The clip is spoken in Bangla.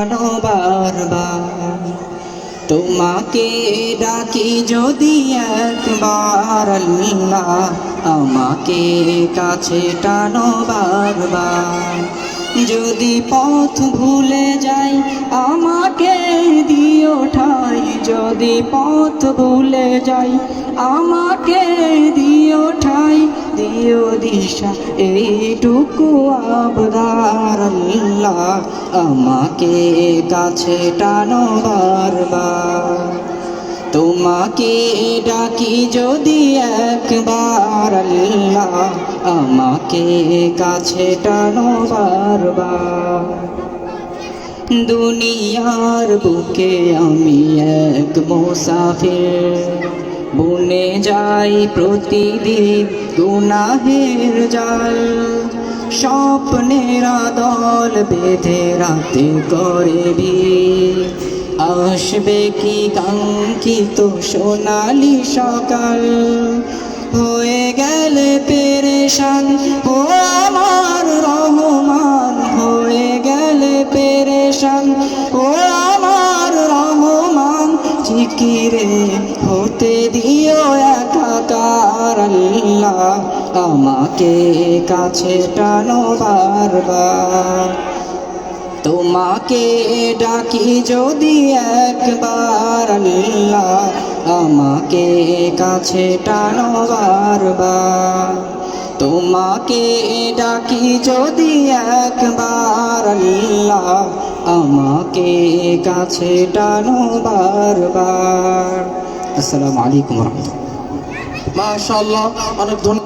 টানো বারবার। তোমাকে ডাকি যদি একবার আল্লাহ, আমাকে কাছে টানো বারবার। যদি পথ ভুলে যাই আমাকে দিও ঠাই, যদি পথ ভুলে যাই আমাকে দিও ঠাই, দিও দিশা এইটুকু আবদার আল্লাহ, আমাকে কাছে টানো বারবার। তোমাকে ডাকি যদি একবার আল্লাহ, আমাকে কাছে টানো বারবার। দুনিয়ার বুকে আমি এক মুসাফির, বুনে যাই প্রতিদিন গুনাহের জাল। স্বপ্নের দল বেঁধে রাতে করে ভিড়, আসবে কি কাঙ্ক্ষিত সোনালি সকাল। হয়ে গেলে পেরেশান ও আমার রহমান, হয়ে গেলে পেরেশান ও আমার রহমান। জিকিরে হতে দিও একাকার আল্লাহ, আমাকে কাছে টানো বারবার। তোমাকে ডাকি যদি একবার আল্লাহ, আমাকে কাছে টানো বারবার। তোমাকে ডাকি যদি একবার আল্লাহ, আমাকে কাছে টানো বারবার। আসসালামু আলাইকুম ওয়া রাহমাতুল্লাহ। মাশাআল্লাহ, অনেক ধন্যবাদ।